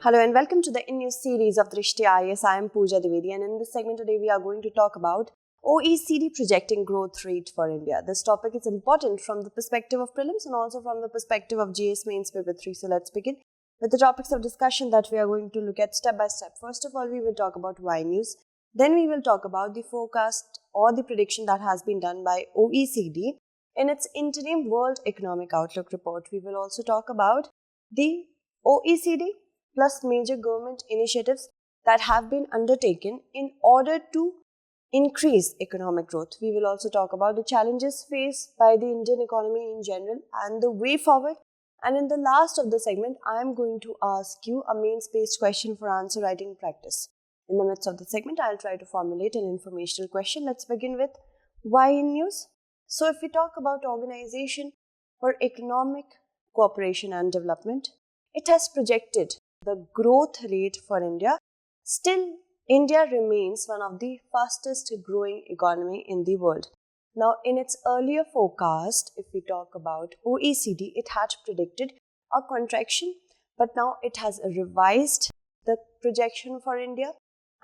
Hello and welcome to the in-news series of Drishti IAS. I am Pooja Dwivedi, and in this segment today we are going to talk about OECD projecting growth rate for India. This topic is important from the perspective of prelims and also from the perspective of GS Mains Paper 3. So let's begin with the topics of discussion that we are going to look at step by step. First of all, we will talk about Y News. Then we will talk about the forecast or the prediction that has been done by OECD in its interim World Economic Outlook report. We will also talk about the OECD plus major government initiatives that have been undertaken in order to increase economic growth. We will also talk about the challenges faced by the Indian economy in general and the way forward. And in the last of the segment, I am going to ask you a mains-based question for answer writing practice. In the midst of the segment, I'll try to formulate an informational question. Let's begin with why in news. So if we talk about Organization for Economic Cooperation and Development, it has projected the growth rate for India. Still, India remains one of the fastest growing economy in the world. Now, in its earlier forecast, if we talk about OECD, it had predicted a contraction, but now it has revised the projection for India,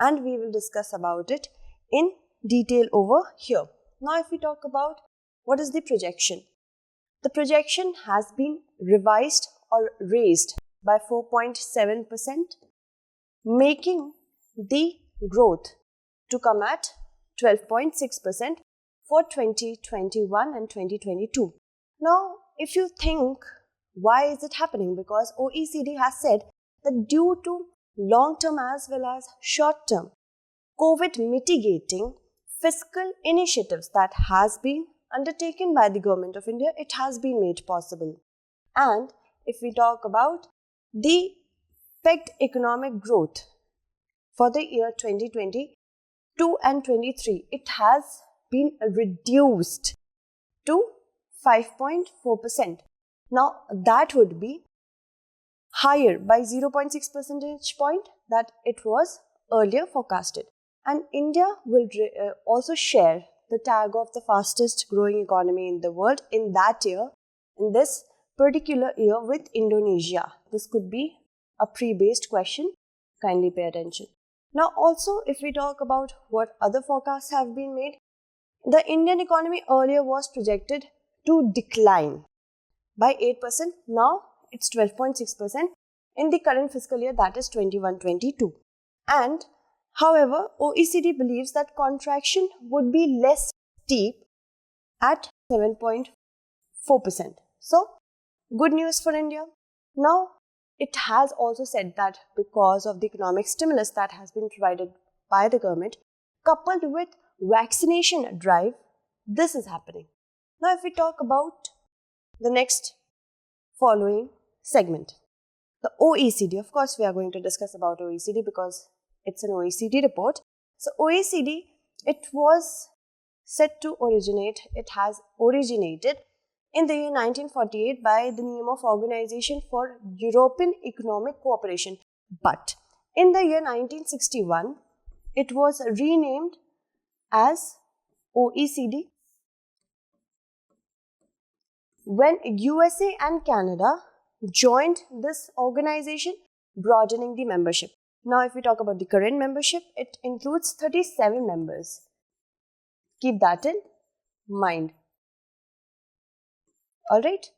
and we will discuss about it in detail over here. Now, if we talk about what is the projection, the projection has been revised or raised by 4.7%, making the growth to come at 12.6% for 2021 and 2022. Now, if you think, why is it happening? Because OECD has said that due to long-term as well as short-term COVID mitigating fiscal initiatives that has been undertaken by the government of India, it has been made possible. And if we talk about the pegged economic growth for the year 2022 and 23, it has been reduced to 5.4%. Now, that would be higher by 0.6 percentage point that it was earlier forecasted. And India will also share the tag of the fastest growing economy in the world in that year, in this particular year, with Indonesia. This could be a pre-based question. Kindly pay attention. Now also, if we talk about what other forecasts have been made, the Indian economy earlier was projected to decline by 8%. Now it's 12.6% in the current fiscal year, that is 21-22. And however, OECD believes that contraction would be less steep at 7.4%. So, good news for India. Now, it has also said that because of the economic stimulus that has been provided by the government, coupled with vaccination drive, this is happening. Now, if we talk about the next following segment, the OECD, of course, we are going to discuss about OECD because it's an OECD report. So, OECD, it was set to originate, it has originated in the year 1948 by the name of Organization for European Economic Cooperation. But in the year 1961, it was renamed as OECD when USA and Canada joined this organization, broadening the membership. Now, if we talk about the current membership, it includes 37 members. Keep that in mind. Alright,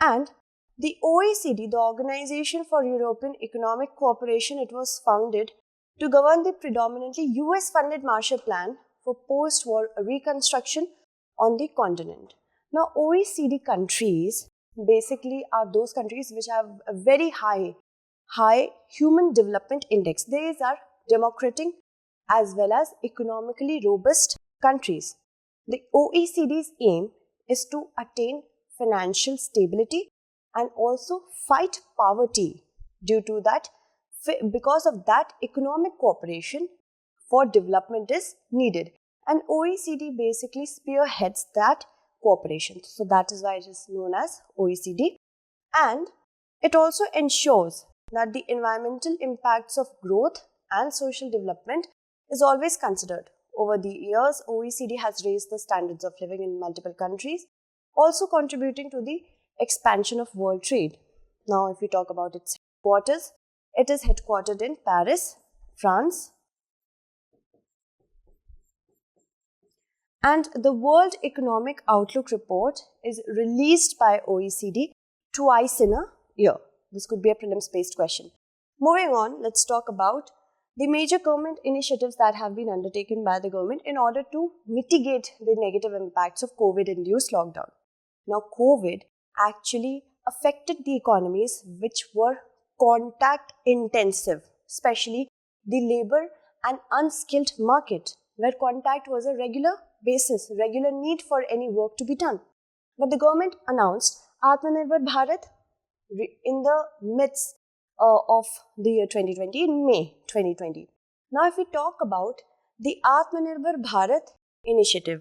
and the OECD, the Organization for European Economic Cooperation, it was founded to govern the predominantly US-funded Marshall Plan for post-war reconstruction on the continent. Now, OECD countries basically are those countries which have a very high human development index. These are democratic as well as economically robust countries. The OECD's aim is to attain financial stability and also fight poverty. Due to that, because of that, economic cooperation for development is needed, and OECD basically spearheads that cooperation. So that is why it is known as OECD, and it also ensures that the environmental impacts of growth and social development is always considered. Over the years, OECD has raised the standards of living in multiple countries, also contributing to the expansion of world trade. Now, if we talk about its headquarters, It is headquartered in Paris, France. And the World Economic Outlook report is released by OECD twice in a year. This could be a prelims-based question. Moving on, let's talk about the major government initiatives that have been undertaken by the government in order to mitigate the negative impacts of COVID-induced lockdown. Now, COVID actually affected the economies which were contact intensive, especially the labor and unskilled market, where contact was a regular basis, regular need for any work to be done. But the government announced Atmanirbhar Bharat in the midst of the year 2020, in May 2020. Now, if we talk about the Atmanirbhar Bharat initiative,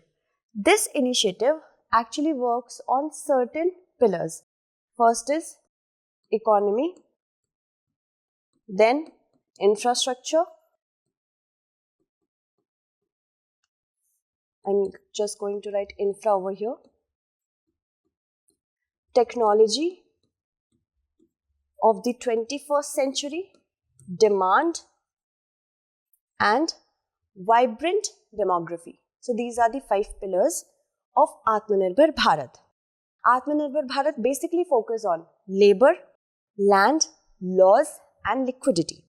this initiative actually works on certain pillars. First is economy, then infrastructure. I'm just going to write infra over here. Technology of the 21st century, demand, and vibrant demography. So these are the 5 pillars of Atmanirbhar Bharat. Atmanirbhar Bharat basically focuses on labor, land, laws, and liquidity.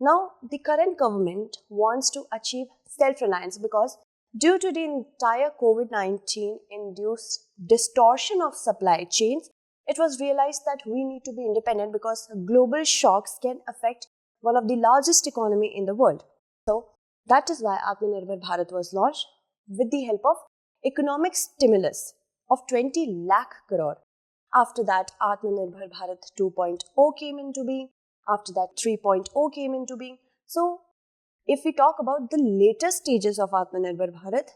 Now, the current government wants to achieve self-reliance because due to the entire COVID-19 induced distortion of supply chains, it was realized that we need to be independent because global shocks can affect one of the largest economy in the world. So that is why Atmanirbhar Bharat was launched with the help of economic stimulus of 20 lakh crore. After that, Atmanirbhar Bharat 2.0 came into being. After that, 3.0 came into being. So if we talk about the later stages of Atmanirbhar Bharat,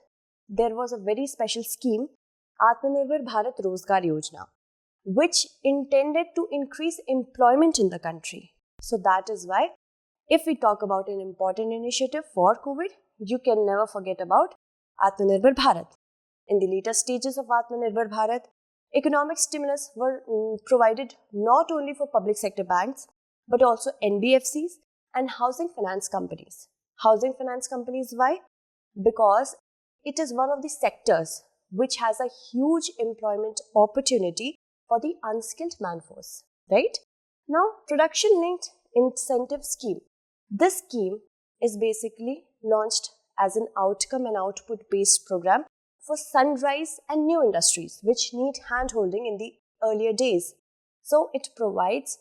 there was a very special scheme, Atmanirbhar Bharat Rozgar Yojana, which intended to increase employment in the country. So that is why, if we talk about an important initiative for COVID, you can never forget about Atmanirbhar Bharat. In the later stages of Atmanirbhar Bharat, economic stimulus were provided not only for public sector banks, but also NBFCs and housing finance companies. Housing finance companies, why? Because it is one of the sectors which has a huge employment opportunity for the unskilled manforce, right? Now, production-linked incentive scheme. This scheme is basically launched as an outcome and output-based program for sunrise and new industries which need hand-holding in the earlier days. So, it provides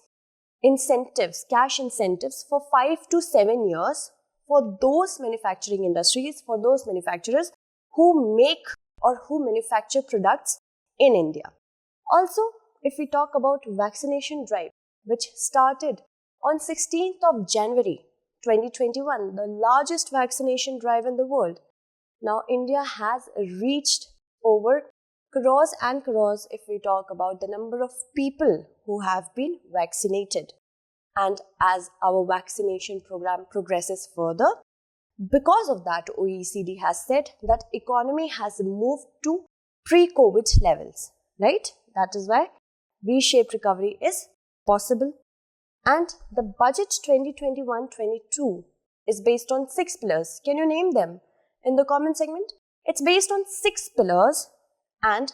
incentives, cash incentives for 5 to 7 years for those manufacturing industries, for those manufacturers who make or who manufacture products in India. Also, if we talk about vaccination drive, which started on 16th of January 2021, the largest vaccination drive in the world. Now, India has reached over crores and crores if we talk about the number of people who have been vaccinated. And as our vaccination program progresses further, because of that, OECD has said that economy has moved to pre-COVID levels, right? That is why V-shaped recovery is possible. And the budget 2021-22 is based on 6 pillars. Can you name them in the comment segment? It's based on 6 pillars, and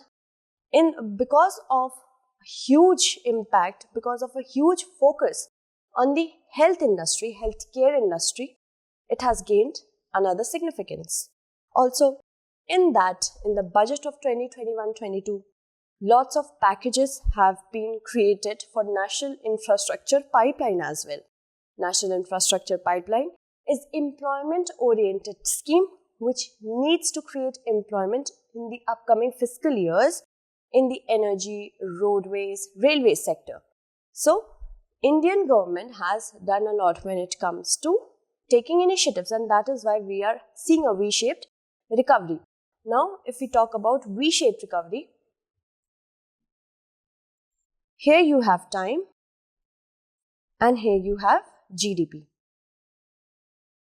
because of huge impact, because of a huge focus on the health industry, healthcare industry, it has gained another significance. Also, in the budget of 2021-22, lots of packages have been created for National Infrastructure Pipeline as well. National Infrastructure Pipeline is employment-oriented scheme which needs to create employment in the upcoming fiscal years in the energy, roadways, railway sector. So, Indian government has done a lot when it comes to taking initiatives, and that is why we are seeing a V-shaped recovery. Now, if we talk about V-shaped recovery, here you have time and here you have GDP.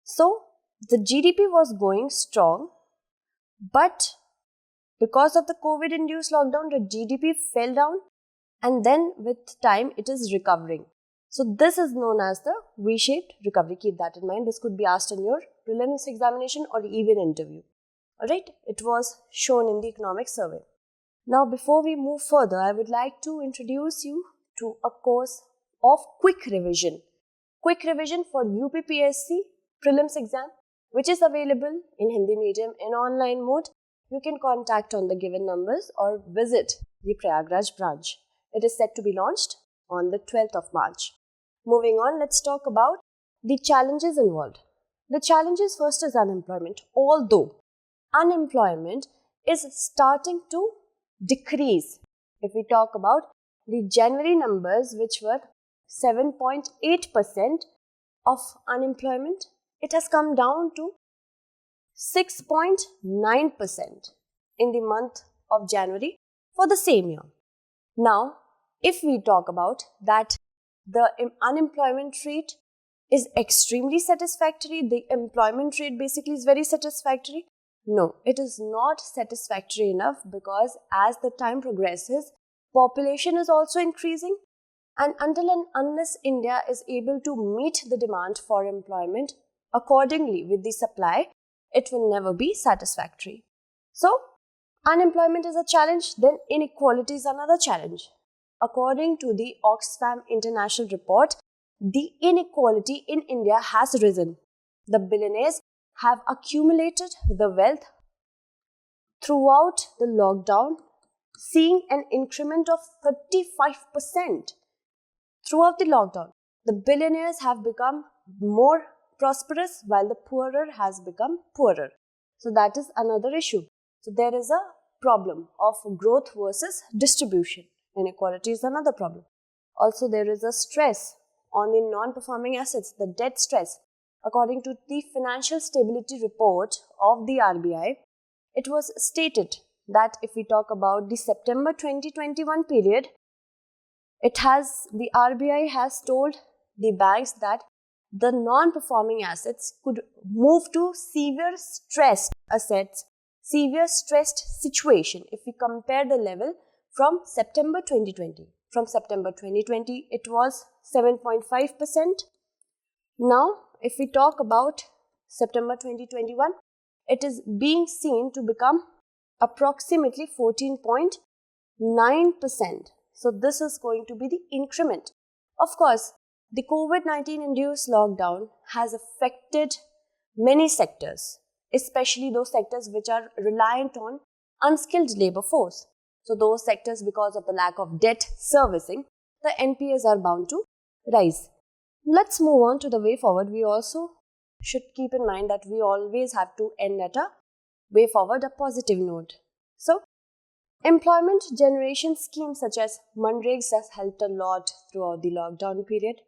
So, the GDP was going strong, but because of the COVID-induced lockdown, the GDP fell down, and then with time it is recovering. So this is known as the V-shaped recovery. Keep that in mind. This could be asked in your prelims examination or even interview. Alright, it was shown in the economic survey. Now before we move further, I would like to introduce you to a course of quick revision. Quick revision for UPSC prelims exam, which is available in Hindi medium in online mode. You can contact on the given numbers or visit the Prayagraj branch. It is set to be launched on the 12th of March. Moving on, let's talk about the challenges involved. The challenges first is unemployment. Although unemployment is starting to decrease. If we talk about the January numbers, which were 7.8% of unemployment, it has come down to 6.9% in the month of January for the same year. Now, if we talk about that, the unemployment rate is extremely satisfactory. The employment rate basically is very satisfactory. No, it is not satisfactory enough because as the time progresses, population is also increasing, and until and unless India is able to meet the demand for employment accordingly with the supply, it will never be satisfactory. So, unemployment is a challenge, then inequality is another challenge. According to the Oxfam International Report, the inequality in India has risen. The billionaires have accumulated the wealth throughout the lockdown, seeing an increment of 35%. Throughout the lockdown, the billionaires have become more prosperous while the poorer has become poorer. So that is another issue. So there is a problem of growth versus distribution. Inequality is another problem. Also, there is a stress on the non-performing assets, the debt stress. According to the Financial Stability Report of the RBI, it was stated that if we talk about the September 2021 period, the RBI has told the banks that the non-performing assets could move to severe stressed assets, severe stressed situation if we compare the level from September 2020. From September 2020, it was 7.5%. Now, if we talk about September 2021, it is being seen to become approximately 14.9%. So this is going to be the increment. Of course, the COVID-19 induced lockdown has affected many sectors, especially those sectors which are reliant on unskilled labor force. So those sectors, because of the lack of debt servicing, the NPAs are bound to rise. Let's move on to the way forward. We also should keep in mind that we always have to end at a way forward, a positive note. So, employment generation schemes such as Manregas has helped a lot throughout the lockdown period.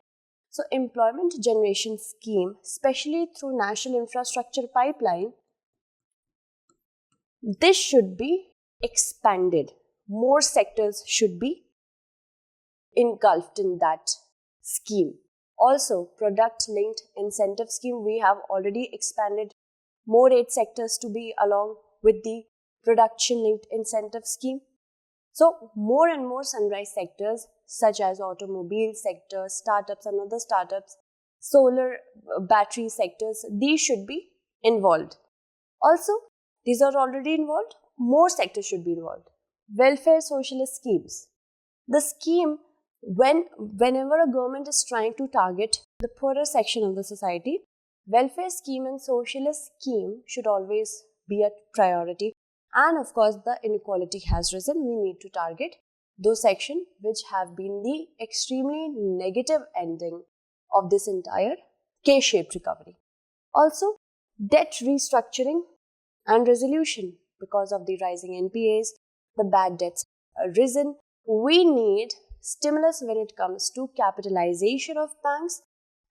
So, employment generation scheme, especially through National Infrastructure Pipeline, this should be expanded. More sectors should be engulfed in that scheme. Also, product-linked incentive scheme, we have already expanded more 8 sectors to be along with the production-linked incentive scheme. So, more and more sunrise sectors such as automobile sector, startups and other startups, solar battery sectors, these should be involved. Also, these are already involved. More sectors should be involved. Welfare socialist schemes. The scheme, whenever a government is trying to target the poorer section of the society, welfare scheme and socialist scheme should always be a priority. And of course, the inequality has risen. We need to target those sections which have been the extremely negative ending of this entire K-shaped recovery. Also, debt restructuring and resolution. Because of the rising NPAs, the bad debts have risen. We need stimulus when it comes to capitalization of banks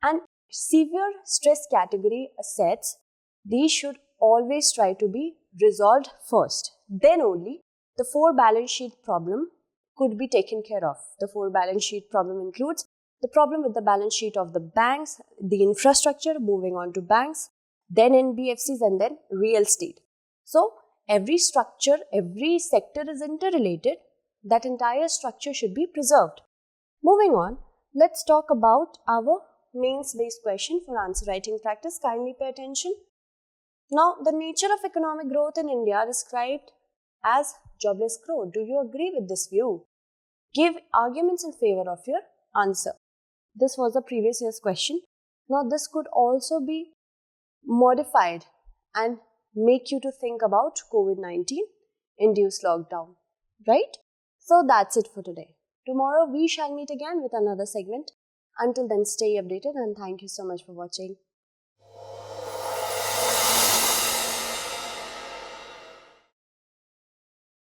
and severe stress category assets. These should always try to be resolved first. Then only the 4 balance sheet problem could be taken care of. The 4 balance sheet problem includes the problem with the balance sheet of the banks, the infrastructure, moving on to banks, then NBFCs and then real estate. So, every structure, every sector is interrelated. That entire structure should be preserved. Moving on, let's talk about our mains based question for answer writing practice. Kindly pay attention. Now, the nature of economic growth in India described as jobless growth. Do you agree with this view? Give arguments in favor of your answer. This was the previous year's question. Now, this could also be modified and make you to think about COVID-19 induced lockdown, right? So that's it for today. Tomorrow we shall meet again with another segment. Until then, stay updated and thank you so much for watching.